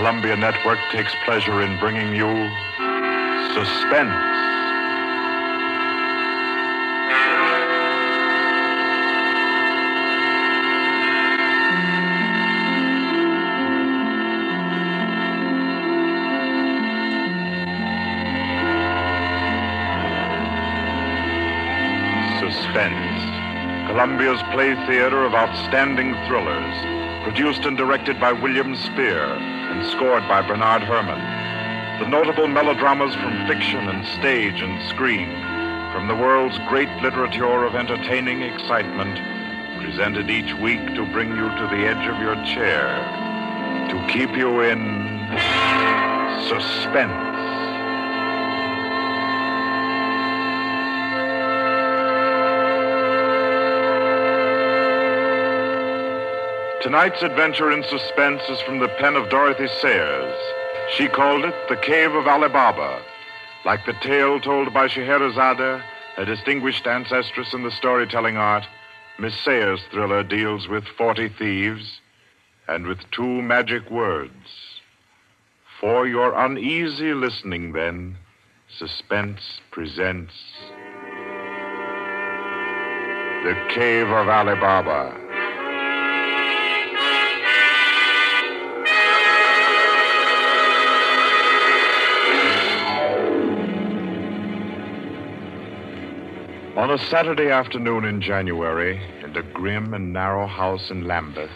Columbia Network takes pleasure in bringing you Suspense. Suspense, Columbia's play theater of outstanding thrillers, produced and directed by William Spear and scored by Bernard Herrmann. The notable melodramas from fiction and stage and screen, from the world's great literature of entertaining excitement, presented each week to bring you to the edge of your chair, to keep you in suspense. Tonight's adventure in suspense is from the pen of Dorothy Sayers. She called it The Cave-of-Alibaba. Like the tale told by Scheherazade, a distinguished ancestress in the storytelling art, Miss Sayers' thriller deals with 40 thieves and with 2 magic words. For your uneasy listening, then, Suspense presents The Cave-of-Alibaba. On a Saturday afternoon in January, in a grim and narrow house in Lambeth,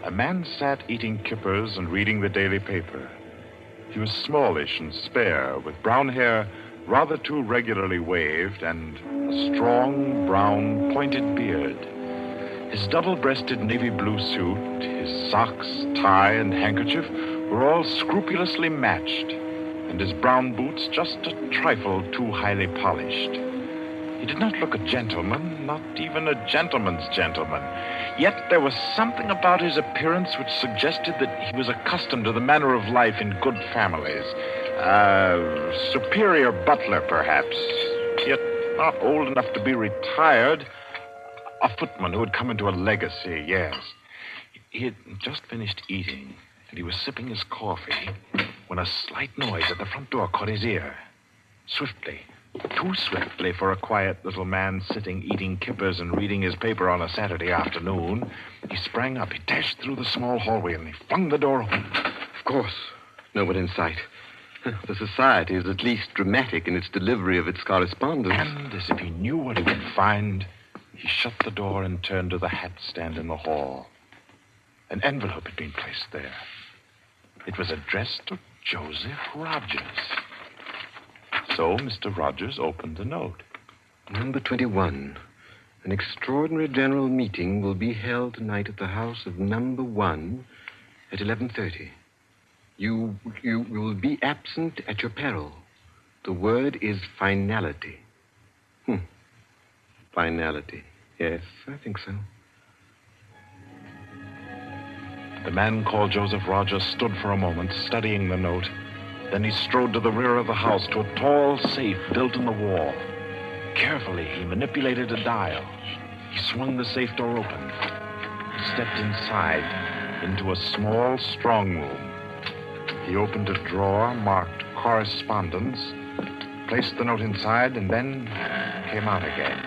a man sat eating kippers and reading the daily paper. He was smallish and spare, with brown hair rather too regularly waved and a strong, brown, pointed beard. His double-breasted navy blue suit, his socks, tie, and handkerchief were all scrupulously matched, and his brown boots just a trifle too highly polished. He did not look a gentleman, not even a gentleman's gentleman. Yet there was something about his appearance which suggested that he was accustomed to the manner of life in good families. A superior butler, perhaps, yet not old enough to be retired. A footman who had come into a legacy, yes. He had just finished eating, and he was sipping his coffee when a slight noise at the front door caught his ear. Swiftly, too swiftly for a quiet little man sitting eating kippers and reading his paper on a Saturday afternoon, he sprang up. He dashed through the small hallway and he flung the door open. Of course, no one in sight. The society is at least dramatic in its delivery of its correspondence. And as if he knew what he would find, he shut the door and turned to the hat stand in the hall. An envelope had been placed there. It was addressed to Joseph Rogers. So Mr. Rogers opened the note. Number 21. An extraordinary general meeting will be held tonight at the house of number 1 at 11:30. You will be absent at your peril. The word is finality. Finality. Yes, I think so. The man called Joseph Rogers stood for a moment, studying the note. Then he strode to the rear of the house, to a tall safe built in the wall. Carefully, he manipulated a dial. He swung the safe door open. He stepped inside into a small strong room. He opened a drawer marked correspondence, placed the note inside, and then came out again.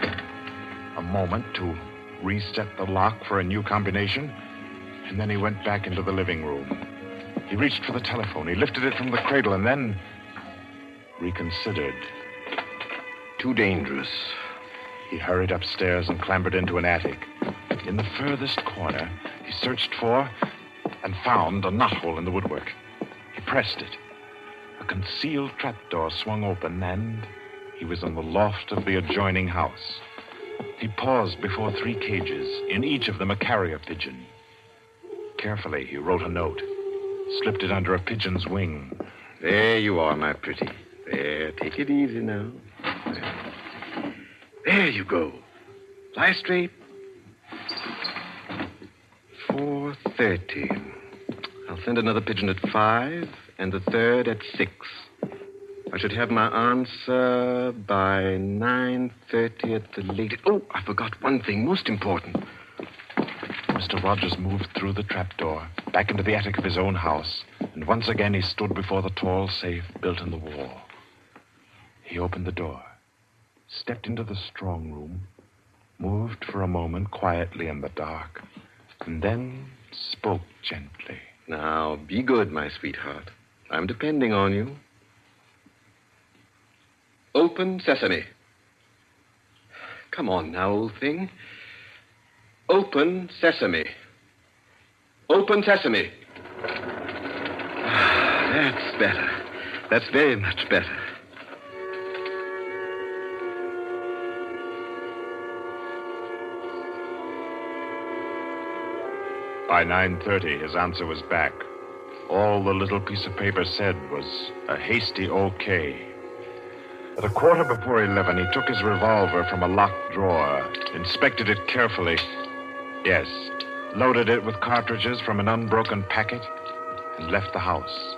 A moment to reset the lock for a new combination, and then he went back into the living room. He reached for the telephone. He lifted it from the cradle and then reconsidered. Too dangerous. He hurried upstairs and clambered into an attic. In the furthest corner, he searched for and found a knothole in the woodwork. He pressed it. A concealed trapdoor swung open, and he was in the loft of the adjoining house. He paused before 3 cages, in each of them a carrier pigeon. Carefully, he wrote a note. Slipped it under a pigeon's wing. There you are, my pretty. There, take it easy now. There you go. Lie straight. 4:30. I'll send another pigeon at 5 and the third at 6. I should have my answer by 9:30 at the latest. Oh, I forgot one thing, most important. Mr. Rogers moved through the trapdoor, back into the attic of his own house, and once again he stood before the tall safe built in the wall. He opened the door, stepped into the strong room, moved for a moment quietly in the dark, and then spoke gently. Now, be good, my sweetheart. I'm depending on you. Open sesame. Come on now, old thing. Open sesame. Open sesame. That's better. That's very much better. By 9:30, his answer was back. All the little piece of paper said was a hasty okay. At 11:15, he took his revolver from a locked drawer, inspected it carefully. Yes, loaded it with cartridges from an unbroken packet, and left the house.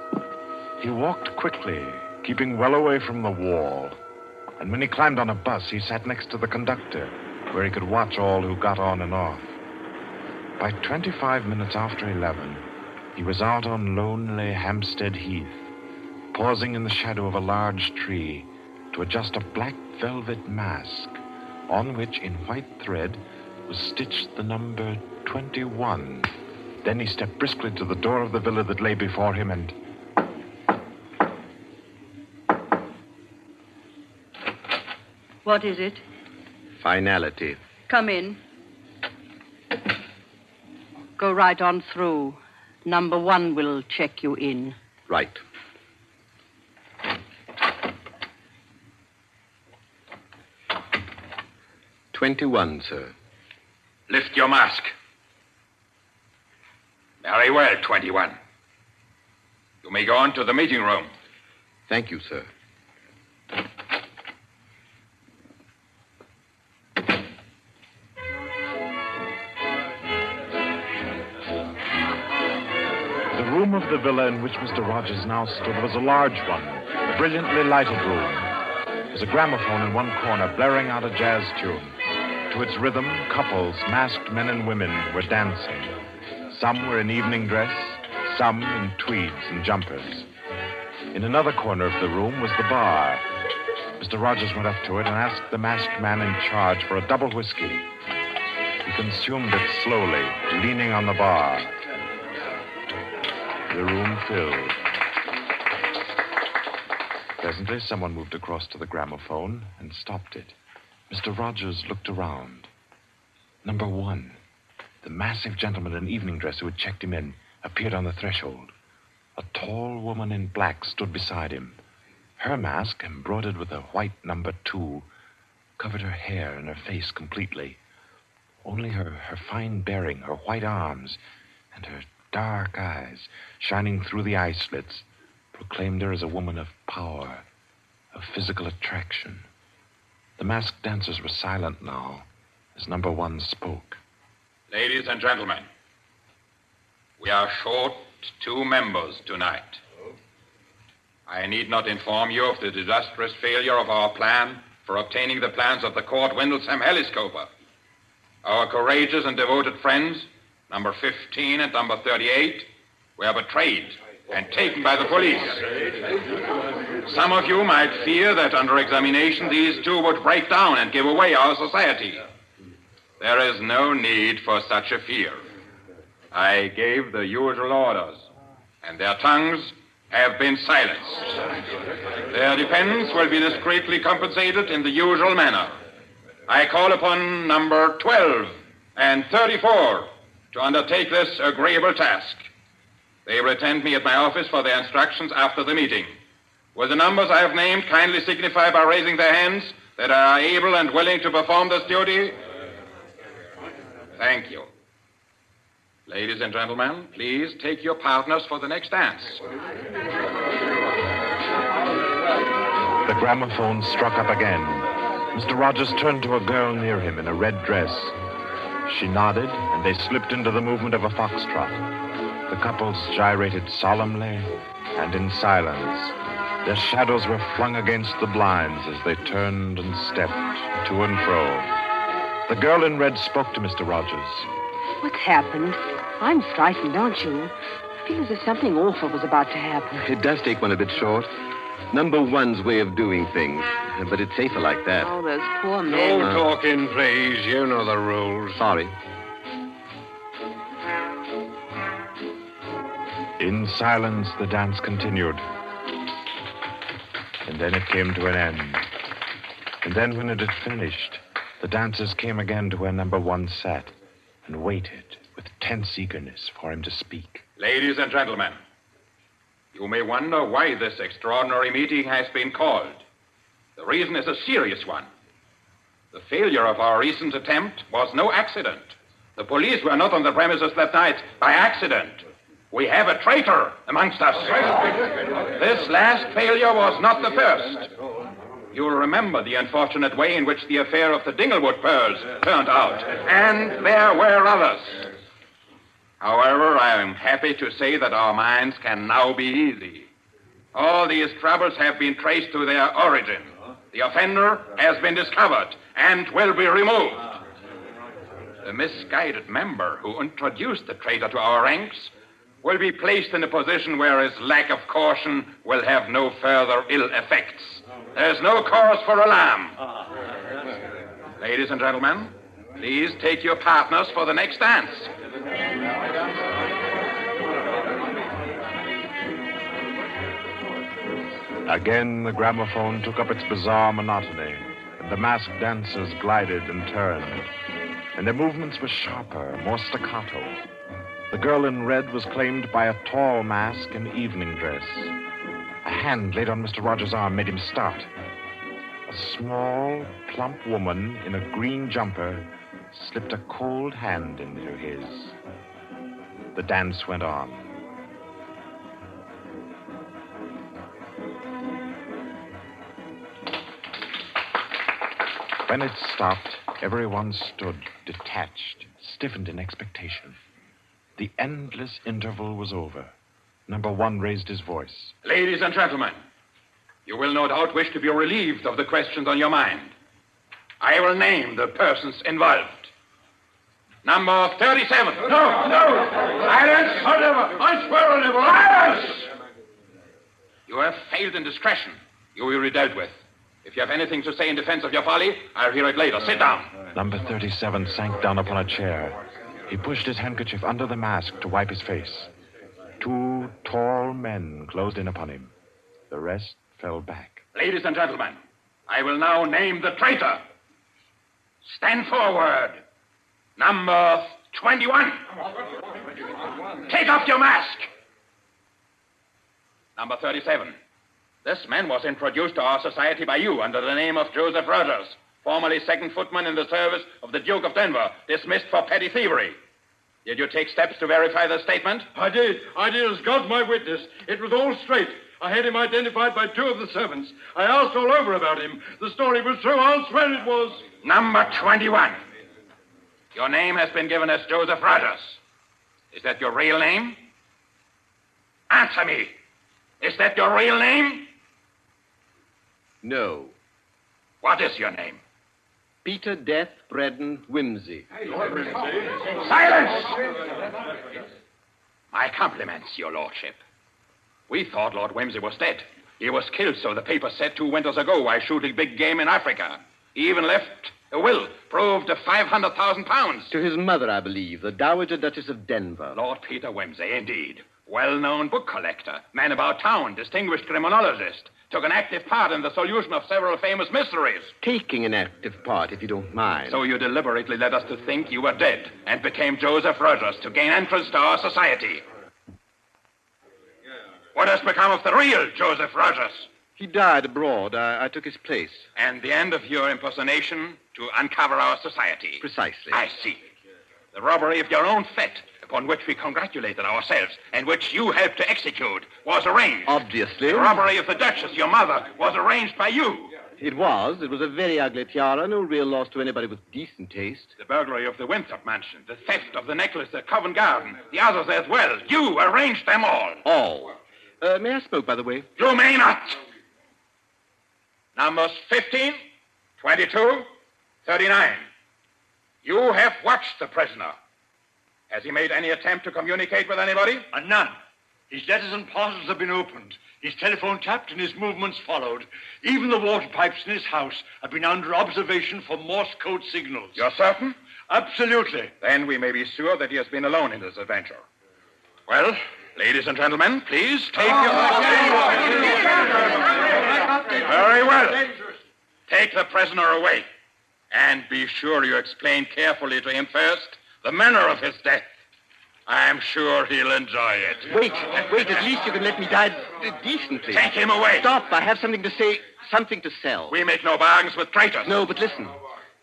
He walked quickly, keeping well away from the wall. And when he climbed on a bus, he sat next to the conductor, where he could watch all who got on and off. By 25 minutes after 11, he was out on lonely Hampstead Heath, pausing in the shadow of a large tree to adjust a black velvet mask on which, in white thread, was stitched the number 21. Then he stepped briskly to the door of the villa that lay before him and... What is it? Finality. Come in. Go right on through. Number 1 will check you in. Right. $21, sir. Lift your mask. Very well, 21. You may go on to the meeting room. Thank you, sir. The room of the villa in which Mr. Rogers now stood was a large one, a brilliantly lighted room. There was a gramophone in one corner blaring out a jazz tune. To its rhythm, couples, masked men and women, were dancing. Some were in evening dress, some in tweeds and jumpers. In another corner of the room was the bar. Mr. Rogers went up to it and asked the masked man in charge for a double whiskey. He consumed it slowly, leaning on the bar. The room filled. Presently, someone moved across to the gramophone and stopped it. Mr. Rogers looked around. Number 1, the massive gentleman in evening dress who had checked him in, appeared on the threshold. A tall woman in black stood beside him. Her mask, embroidered with a white number 2, covered her hair and her face completely. Only her fine bearing, her white arms, and her dark eyes, shining through the eye slits, proclaimed her as a woman of power, of physical attraction. The masked dancers were silent now as number 1 spoke. Ladies and gentlemen, we are short 2 members tonight. I need not inform you of the disastrous failure of our plan for obtaining the plans of the Court Windlesham Heliscoper. Our courageous and devoted friends, number 15 and number 38, were betrayed and taken by the police. Some of you might fear that under examination these 2 would break down and give away our society. There is no need for such a fear. I gave the usual orders, and their tongues have been silenced. Their defense will be discreetly compensated in the usual manner. I call upon number 12 and 34 to undertake this agreeable task. They will attend me at my office for their instructions after the meeting. Will the numbers I have named kindly signify by raising their hands that they are able and willing to perform this duty? Thank you. Ladies and gentlemen, please take your partners for the next dance. The gramophone struck up again. Mr. Rogers turned to a girl near him in a red dress. She nodded, and they slipped into the movement of a foxtrot. The couples gyrated solemnly and in silence. Their shadows were flung against the blinds as they turned and stepped to and fro. The girl in red spoke to Mr. Rogers. What's happened? I'm frightened, aren't you? feel as if something awful was about to happen. It does take one a bit short. Number one's way of doing things. But it's safer like that. Oh, those poor men. No talking, please. You know the rules. Sorry. In silence, the dance continued. And then it came to an end. And then when it had finished, the dancers came again to where number one sat and waited with tense eagerness for him to speak. Ladies and gentlemen, you may wonder why this extraordinary meeting has been called. The reason is a serious one. The failure of our recent attempt was no accident. The police were not on the premises that night by accident. We have a traitor amongst us. This last failure was not the first. You'll remember the unfortunate way in which the affair of the Dinglewood pearls turned out. And there were others. However, I am happy to say that our minds can now be easy. All these troubles have been traced to their origin. The offender has been discovered and will be removed. The misguided member who introduced the traitor to our ranks will be placed in a position where his lack of caution will have no further ill effects. There's no cause for alarm. Ladies and gentlemen, please take your partners for the next dance. Again, the gramophone took up its bizarre monotony, and the masked dancers glided and turned, and their movements were sharper, more staccato. The girl in red was claimed by a tall mask and evening dress. A hand laid on Mr. Rogers' arm made him start. A small, plump woman in a green jumper slipped a cold hand into his. The dance went on. When it stopped, everyone stood detached, stiffened in expectation. The endless interval was over. Number one raised his voice. Ladies and gentlemen, you will no doubt wish to be relieved of the questions on your mind. I will name the persons involved. Number 37. No! Silence! I swear on it. Silence! You have failed in discretion. You will be dealt with. If you have anything to say in defense of your folly, I'll hear it later. Sit down. Number 37 sank down upon a chair. He pushed his handkerchief under the mask to wipe his face. Two tall men closed in upon him. The rest fell back. Ladies and gentlemen, I will now name the traitor. Stand forward. Number 21. Take off your mask. Number 37. This man was introduced to our society by you under the name of Joseph Rogers, formerly second footman in the service of the Duke of Denver, dismissed for petty thievery. Did you take steps to verify the statement? I did as God's my witness. It was all straight. I had him identified by two of the servants. I asked all over about him. The story was true. I'll swear it was. Number 21. Your name has been given as Joseph Rogers. Is that your real name? Answer me. Is that your real name? No. What is your name? Peter Death Braden Whimsy. Silence! My compliments, your lordship. We thought Lord Whimsy was dead. He was killed, so the paper said 2 winters ago, while shooting big game in Africa. He even left a will, proved of £500,000. To his mother, I believe, the Dowager Duchess of Denver. Lord Peter Whimsy, indeed. Well-known book collector, man about town, distinguished criminologist. Took an active part in the solution of several famous mysteries. Taking an active part, if you don't mind. So you deliberately led us to think you were dead and became Joseph Rogers to gain entrance to our society. What has become of the real Joseph Rogers? He died abroad. I took his place. And the end of your impersonation to uncover our society. Precisely. I see. The robbery of your own fete, upon which we congratulated ourselves, and which you helped to execute, was arranged. Obviously. The robbery of the Duchess, your mother, was arranged by you. It was. It was a very ugly tiara. No real loss to anybody with decent taste. The burglary of the Winthrop mansion, the theft of the necklace at Covent Garden, the others as well. You arranged them all. All. May I smoke, by the way? You may not. Numbers 15, 22, 39. You have watched the prisoner. Has he made any attempt to communicate with anybody? None. His letters and parcels have been opened. His telephone tapped and his movements followed. Even the water pipes in his house have been under observation for Morse code signals. You're certain? Absolutely. Then we may be sure that he has been alone in this adventure. Well, ladies and gentlemen, please take your... Very well. Take the prisoner away. And be sure you explain carefully to him first the manner of his death. I'm sure he'll enjoy it. Wait, at least you can let me die decently. Take him away. Stop, I have something to say, something to sell. We make no bargains with traitors. No, but listen.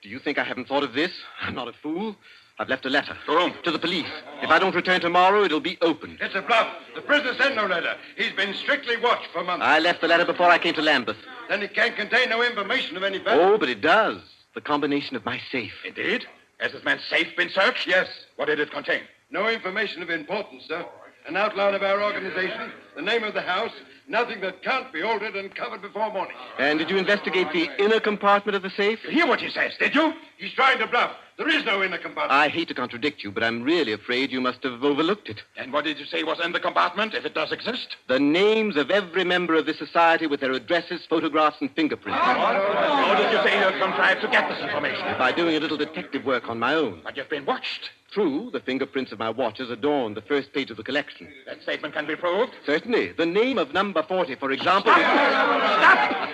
Do you think I haven't thought of this? I'm not a fool. I've left a letter. To whom? To the police. If I don't return tomorrow, it'll be opened. It's a bluff. The prisoner sent no letter. He's been strictly watched for months. I left the letter before I came to Lambeth. Then it can't contain no information of any value. Oh, but it does. The combination of my safe. Indeed? Has this man's safe been searched? Yes. What did it contain? No information of importance, sir. An outline of our organization, the name of the house, nothing that can't be altered and covered before morning. And did you investigate the inner compartment of the safe? You hear what he says, did you? He's trying to bluff. There is no inner compartment. I hate to contradict you, but I'm really afraid you must have overlooked it. And what did you say was in the compartment, if it does exist? The names of every member of this society with their addresses, photographs, and fingerprints. How did you say you contrived to get this information? By doing a little detective work on my own. But you've been watched. True, the fingerprints of my watches adorn the first page of the collection. That statement can be proved? Certainly. The name of number 40, for example... Stop!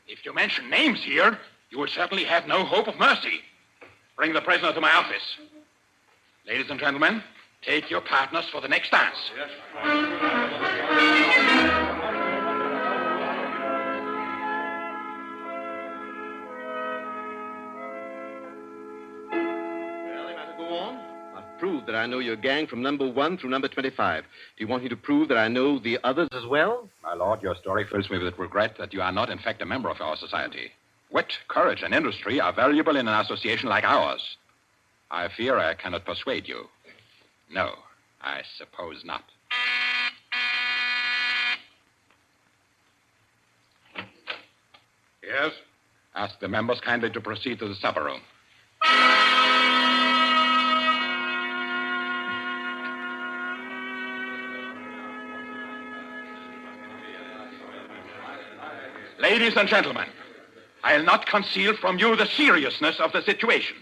If you mention names here, you will certainly have no hope of mercy. Bring the prisoner to my office. Ladies and gentlemen, take your partners for the next dance. Yes. Well, am I to go on? I've proved that I know your gang from number 1 through number 25. Do you want me to prove that I know the others as well? My lord, your story fills me with regret that you are not, in fact, a member of our society. Wit, courage, and industry are valuable in an association like ours. I fear I cannot persuade you. No, I suppose not. Yes? Ask the members kindly to proceed to the supper room. Ladies and gentlemen, I'll not conceal from you the seriousness of the situation.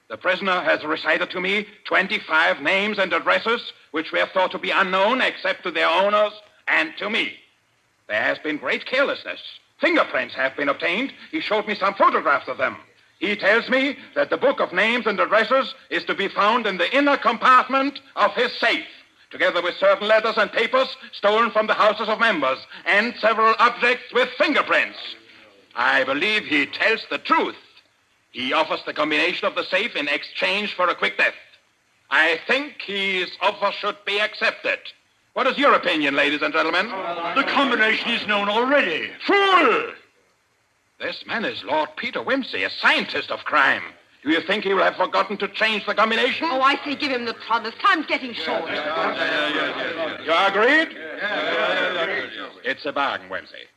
The prisoner has recited to me 25 names and addresses which were thought to be unknown except to their owners and to me. There has been great carelessness. Fingerprints have been obtained. He showed me some photographs of them. He tells me that the book of names and addresses is to be found in the inner compartment of his safe, together with certain letters and papers stolen from the houses of members and several objects with fingerprints. I believe he tells the truth. He offers the combination of the safe in exchange for a quick death. I think his offer should be accepted. What is your opinion, ladies and gentlemen? The combination is known already. Fool! This man is Lord Peter Wimsey, a scientist of crime. Do you think he will have forgotten to change the combination? Oh, I say give him the promise. Time's getting short. You agreed? It's a bargain, Wimsey.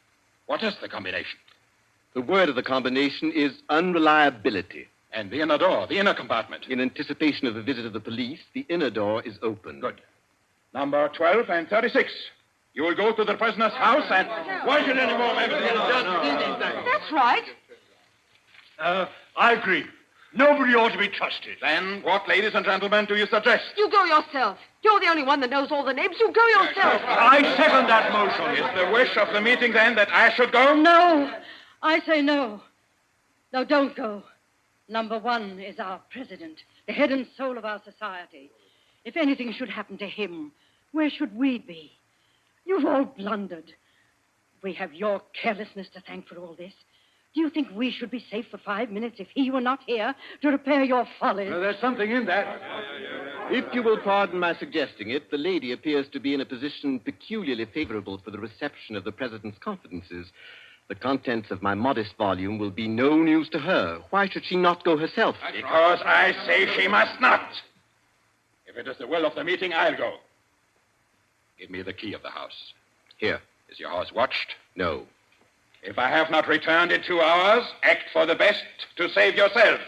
What is the combination? The word of the combination is unreliability. And the inner door, the inner compartment. In anticipation of the visit of the police, the inner door is open. Good. Number 12 and 36. You will go to the prisoner's house and... Why should any more members That's right. I agree. Nobody ought to be trusted. Then what, ladies and gentlemen, do you suggest? You go yourself. You're the only one that knows all the names. You go yourself. I second that motion. Is the wish of the meeting, then, that I should go? No. I say no. No, don't go. Number 1 is our president, the head and soul of our society. If anything should happen to him, where should we be? You've all blundered. We have your carelessness to thank for all this. Do you think we should be safe for 5 minutes if he were not here to repair your follies? There's something in that. If you will pardon my suggesting it, the lady appears to be in a position peculiarly favorable for the reception of the president's confidences. The contents of my modest volume will be no news to her. Why should she not go herself? Because I say she must not. If it is the will of the meeting, I'll go. Give me the key of the house. Here. Is your house watched? No. If I have not returned in 2 hours, act for the best to save yourselves.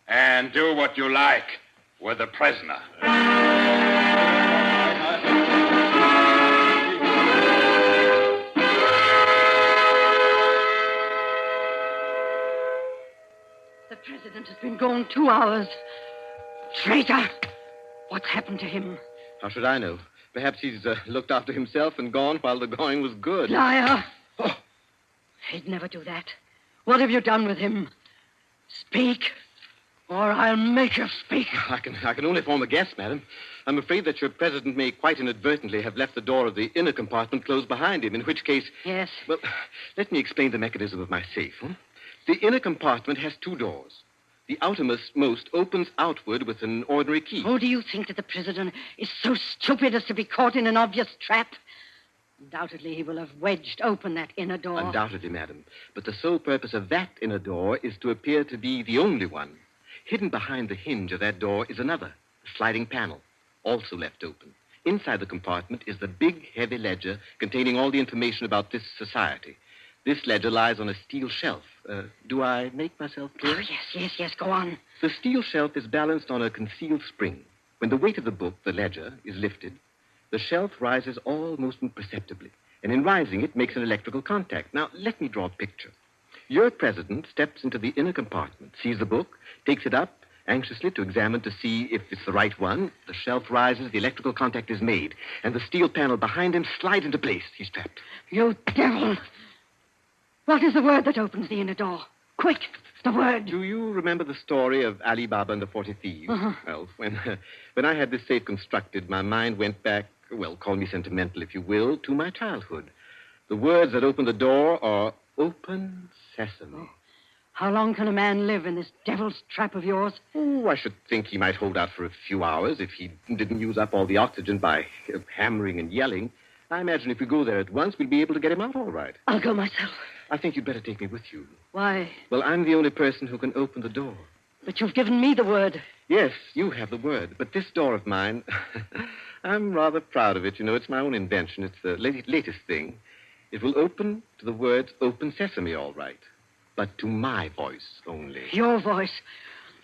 And do what you like with the prisoner. The president has been gone 2 hours. Traitor! What's happened to him? How should I know? Perhaps he's looked after himself and gone while the going was good. Liar! Oh. He'd never do that. What have you done with him? Speak, or I'll make you speak. I can only form a guess, madam. I'm afraid that your president may quite inadvertently have left the door of the inner compartment closed behind him, in which case... Yes? Well, let me explain the mechanism of my safe. The inner compartment has 2 doors. The outermost opens outward with an ordinary key. Oh, do you think that the president is so stupid as to be caught in an obvious trap? Undoubtedly, he will have wedged open that inner door. Undoubtedly, madam. But the sole purpose of that inner door is to appear to be the only one. Hidden behind the hinge of that door is another, a sliding panel, also left open. Inside the compartment is the big, heavy ledger containing all the information about this society. This ledger lies on a steel shelf. Do I make myself clear? Oh, yes, go on. The steel shelf is balanced on a concealed spring. When the weight of the book, the ledger, is lifted, the shelf rises almost imperceptibly, and in rising, it makes an electrical contact. Now, let me draw a picture. Your president steps into the inner compartment, sees the book, takes it up, anxiously to examine to see if it's the right one. The shelf rises, the electrical contact is made, and the steel panel behind him slides into place. He's trapped. You devil! What is the word that opens the inner door? Quick, the word. Do you remember the story of Alibaba and the 40 Thieves? Uh-huh. Well, when I had this safe constructed, my mind went back, well, call me sentimental if you will, to my childhood. The words that open the door are open sesame. Oh. How long can a man live in this devil's trap of yours? Oh, I should think he might hold out for a few hours if he didn't use up all the oxygen by hammering and yelling. I imagine if we go there at once, we'll be able to get him out all right. I'll go myself. I think you'd better take me with you. Why? Well, I'm the only person who can open the door. But you've given me the word. Yes, you have the word. But this door of mine, I'm rather proud of it. You know, it's my own invention. It's the latest thing. It will open to the words open sesame, all right. But to my voice only. Your voice?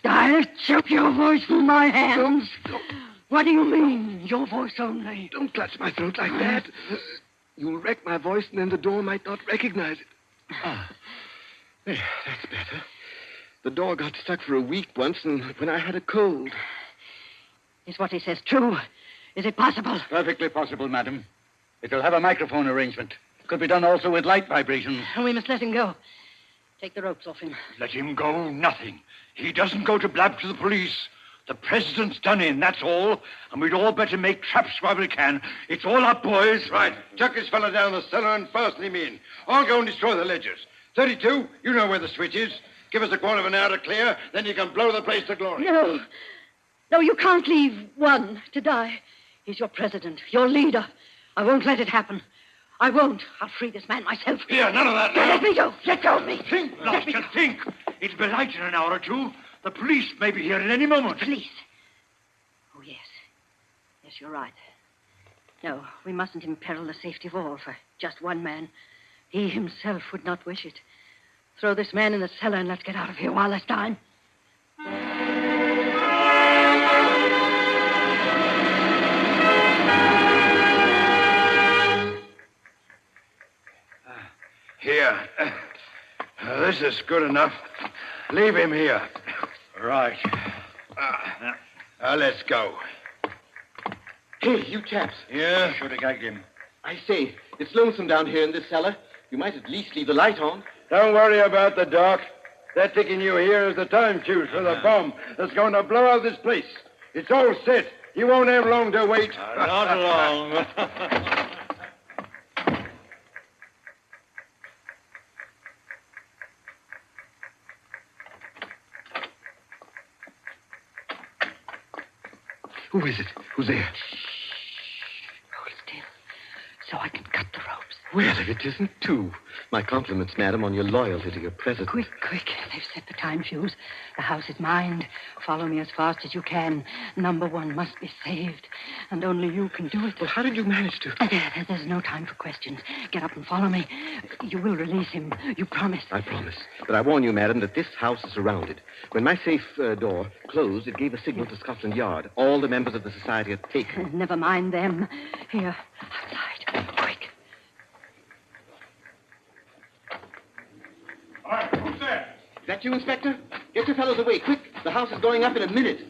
I'll choke your voice from my hands. Don't. What do you mean, your voice only? Don't clutch my throat like that. You'll wreck my voice, and then the door might not recognize it. There, that's better. The door got stuck for a week once, and when I had a cold. Is what he says true? Is it possible? Perfectly possible, madam. It'll have a microphone arrangement. Could be done also with light vibrations. We must let him go. Take the ropes off him. Let him go, nothing. He doesn't go to blab to the police. The president's done in, that's all. And we'd all better make traps while we can. It's all up, boys. Right. Chuck this fella down the cellar and fasten him in. I'll go and destroy the ledgers. 32, you know where the switch is. Give us a quarter of an hour to clear, then you can blow the place to glory. No, you can't leave one to die. He's your president, your leader. I won't let it happen. I won't. I'll free this man myself. Here, none of that now. Let me go. Let go of me. Think, Blaster, think. It'll be light in an hour or two. The police may be here at any moment. Police? Oh, yes. Yes, you're right. No, we mustn't imperil the safety of all for just one man. He himself would not wish it. Throw this man in the cellar and let's get out of here while there's time. Here. This is good enough. Leave him here. Right. Let's go. Hey, you chaps. Yeah? Should have gagged him. I say, it's lonesome down here in this cellar. You might at least leave the light on. Don't worry about the dark. They're taking you here as the time fuse for the bomb that's going to blow out this place. It's all set. You won't have long to wait. Not long. Who is it? Who's there? Hold still, so I can cut the ropes. Well, if it isn't two. My compliments, madam, on your loyalty to your president. Quick. They've set the time fuse. The house is mine. Follow me as fast as you can. Number one must be saved. And only you can do it. Well, how did you manage to? There's no time for questions. Get up and follow me. You will release him. You promise. I promise. But I warn you, madam, that this house is surrounded. When my safe door closed, it gave a signal to Scotland Yard. All the members of the society are taken. Never mind them. Here, outside. Quick. All right, who's there? Is that you, Inspector? Get your fellows away, quick. The house is going up in a minute.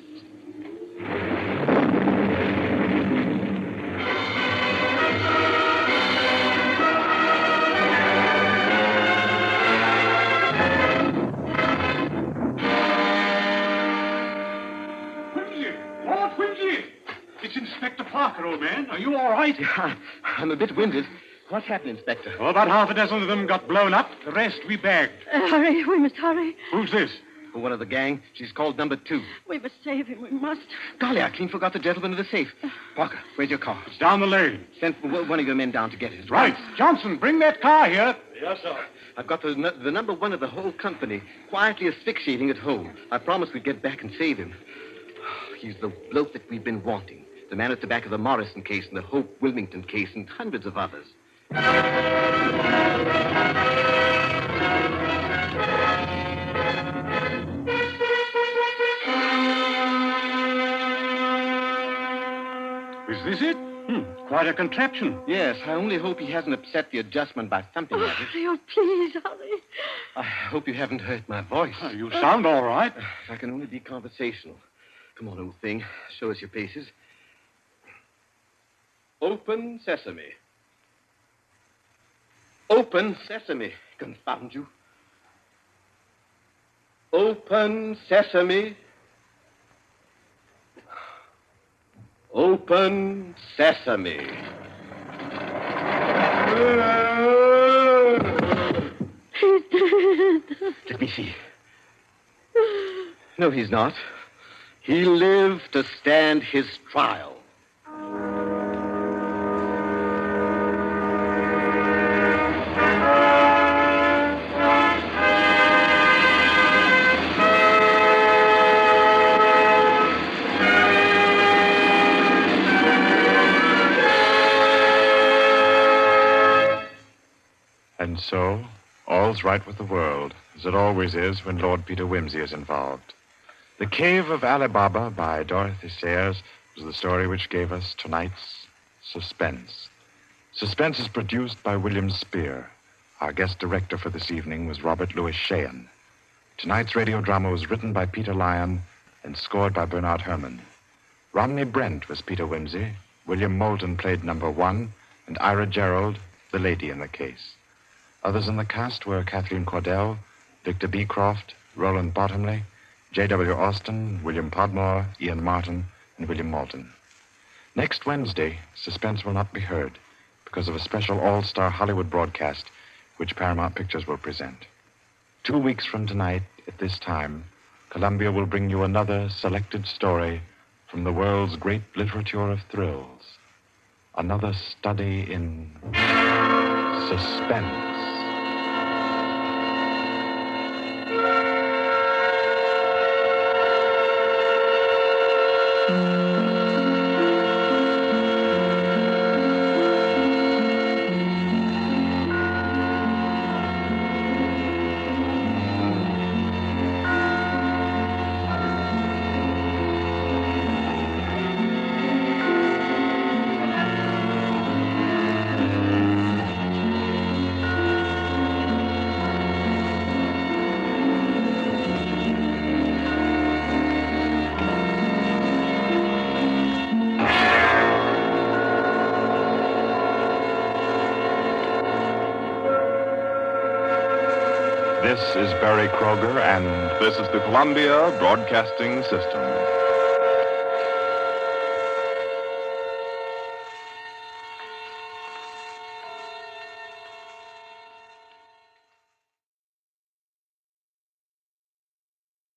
It's Inspector Parker, old man. Are you all right? Yeah, I'm a bit winded. What's happened, Inspector? Oh, about half a dozen of them got blown up. The rest we bagged. Hurry, we must hurry. Who's this? One of the gang. She's called number 2. We must save him, we must. Golly, I clean forgot the gentleman in the safe. Parker, where's your car? It's down the lane. Send one of your men down to get it. Right. Johnson, bring that car here. Yes, sir. I've got the number 1 of the whole company quietly asphyxiating at home. I promised we'd get back and save him. He's the bloke that we've been wanting. The man at the back of the Morrison case and the Hope Wilmington case and hundreds of others. Is this it? Quite a contraption. Yes, I only hope he hasn't upset the adjustment by thumping at it. Hurry, oh, please, hurry. I hope you haven't hurt my voice. You sound all right. If I can only be conversational. Come on, old thing. Show us your paces. Open sesame. Open sesame. Confound you. Open sesame. Open sesame. He's dead. Let me see. No, he's not. He lived to stand his trial. And so, all's right with the world, as it always is when Lord Peter Wimsey is involved. The Cave of Alibaba by Dorothy Sayers was the story which gave us tonight's Suspense. Suspense is produced by William Spear. Our guest director for this evening was Robert Louis Sheehan. Tonight's radio drama was written by Peter Lyon and scored by Bernard Herrmann. Romney Brent was Peter Wimsey, William Moulton played number 1, and Ira Gerald, the lady in the case. Others in the cast were Kathleen Cordell, Victor Beecroft, Roland Bottomley, J.W. Austin, William Podmore, Ian Martin, and William Moulton. Next Wednesday, Suspense will not be heard because of a special all-star Hollywood broadcast which Paramount Pictures will present. 2 weeks from tonight, at this time, Columbia will bring you another selected story from the world's great literature of thrills. Another study in suspense. This is Barry Kroger, and This is the Columbia Broadcasting System.